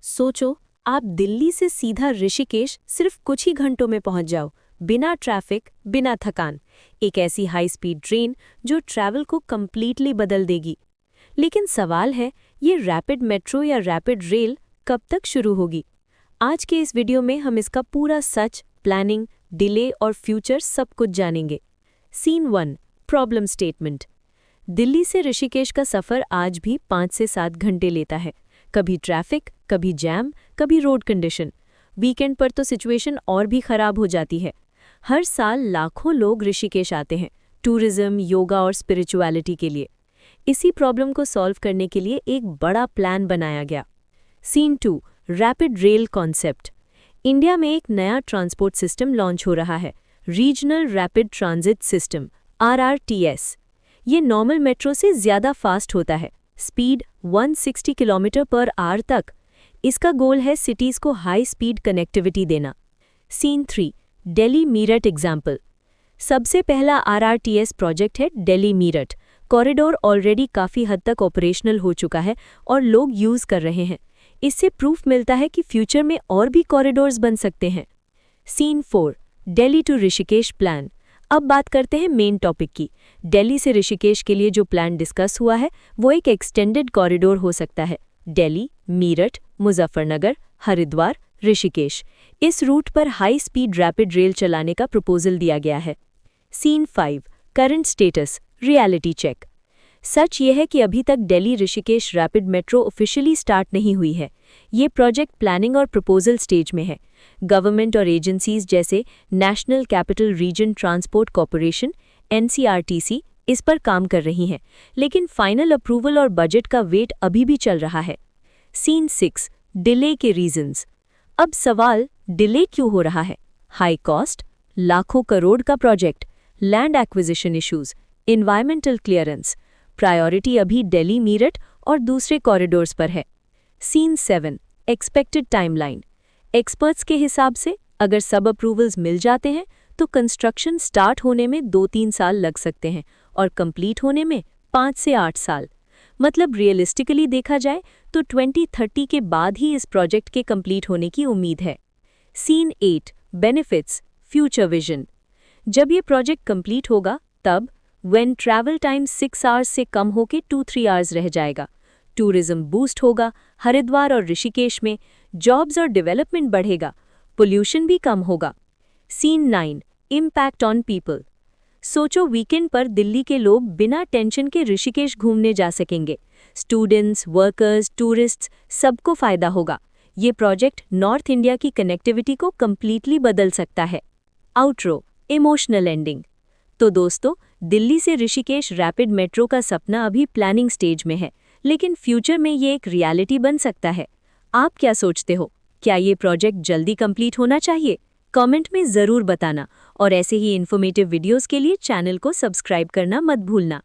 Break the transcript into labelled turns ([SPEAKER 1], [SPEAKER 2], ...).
[SPEAKER 1] सोचो, आप दिल्ली से सीधा ऋषिकेश सिर्फ कुछ ही घंटों में पहुंच जाओ, बिना ट्रैफिक, बिना थकान। एक ऐसी हाई स्पीड ट्रेन जो ट्रैवल को कंप्लीटली बदल देगी। लेकिन सवाल है, ये रैपिड मेट्रो या रैपिड रेल कब तक शुरू होगी? आज के इस वीडियो में हम इसका पूरा सच, प्लानिंग, डिले और फ्यूचर सब कुछ जानेंगे। Scene 1, problem statement. दिल्ली से ऋषिकेश का सफ़र आज भी 5 से 7 घंटे लेता है। कभी ट्रैफिक, कभी जैम, कभी रोड कंडीशन। वीकेंड पर तो सिचुएशन और भी खराब हो जाती है। हर साल लाखों लोग ऋषिकेश आते हैं, टूरिज्म, योगा और स्पिरिचुअलिटी के लिए। इसी प्रॉब्लम को सॉल्व करने के लिए एक बड़ा प्लान बनाया गया। Scene 2, rapid rail concept. India में एक नया ट्रांसपोर्ट सिस्टम लॉन्च हो रहा है, regional rapid transit system RRTS। ये नॉर्मल मेट्रो से ज़्यादा फास्ट होता है, स्पीड 160 किलोमीटर पर आवर तक। इसका गोल है सिटीज़ को हाई स्पीड कनेक्टिविटी देना। Scene 3, Delhi Meerut example. सबसे पहला RRTS प्रोजेक्ट है दिल्ली मीरठ। कॉरिडोर ऑलरेडी काफ़ी हद तक ऑपरेशनल हो चुका है और लोग यूज़ कर रहे हैं। इससे प्रूफ मिलता है कि फ्यूचर में और भी कॉरिडोर्स बन सकते हैं। Scene 4, Delhi to Rishikesh plan. अब बात करते हैं मेन टॉपिक की। दिल्ली से ऋषिकेश के लिए जो प्लान डिस्कस हुआ है वो एक एक्सटेंडेड कॉरिडोर हो सकता है, दिल्ली, मीरठ, मुजफ्फरनगर, हरिद्वार, ऋषिकेश। इस रूट पर हाई स्पीड रैपिड रेल चलाने का प्रपोजल दिया गया है। Scene 5, current status, reality check. सच ये है कि अभी तक Delhi Rishikesh rapid metro officially start नहीं हुई है। ये प्रोजेक्ट प्लानिंग और प्रपोजल स्टेज में है। गवर्नमेंट और एजेंसीज जैसे national capital region transport corporation NCRTC इस पर काम कर रही हैं, लेकिन फाइनल अप्रूवल और बजट का वेट अभी भी चल रहा है। सीन 6, डिले के रीजंस। अब सवाल, डिले क्यों हो रहा है? हाई कॉस्ट, लाखों करोड़ का project, land acquisition issues, environmental clearance. Priority अभी दिल्ली मीरठ और दूसरे कॉरिडोर्स पर है। Scene 7, expected timeline. एक्सपर्ट्स के हिसाब से अगर सब अप्रूवल्स मिल जाते हैं तो कंस्ट्रक्शन स्टार्ट होने में 2-3 साल लग सकते हैं और कंप्लीट होने में 5 से 8 साल। मतलब रियलिस्टिकली देखा जाए तो 2030 के बाद ही इस प्रोजेक्ट के कंप्लीट होने की उम्मीद है। Scene 8, benefits, future vision. जब ये प्रोजेक्ट कंप्लीट होगा तब व्हेन ट्रैवल टाइम 6 आवर्स से कम होकर 2-3 आवर्स रह जाएगा, टूरिज्म बूस्ट होगा, हरिद्वार और ऋषिकेश में जॉब्स और डेवलपमेंट बढ़ेगा, पोल्यूशन भी कम होगा। Scene 9, impact on people. सोचो, वीकेंड पर दिल्ली के लोग बिना टेंशन के ऋषिकेश घूमने जा सकेंगे। स्टूडेंट्स, वर्कर्स, टूरिस्ट्स, सबको फायदा होगा। ये प्रोजेक्ट नॉर्थ इंडिया की कनेक्टिविटी को कंप्लीटली बदल सकता है। Outro, emotional ending. तो दोस्तों, दिल्ली से ऋषिकेश रैपिड मेट्रो का सपना अभी प्लानिंग स्टेज में है, लेकिन फ्यूचर में ये एक रियलिटी बन सकता है। आप क्या सोचते हो? क्या ये प्रोजेक्ट जल्दी कंप्लीट होना चाहिए? कमेंट में ज़रूर बताना और ऐसे ही इन्फॉर्मेटिव वीडियोस के लिए चैनल को सब्सक्राइब करना मत भूलना।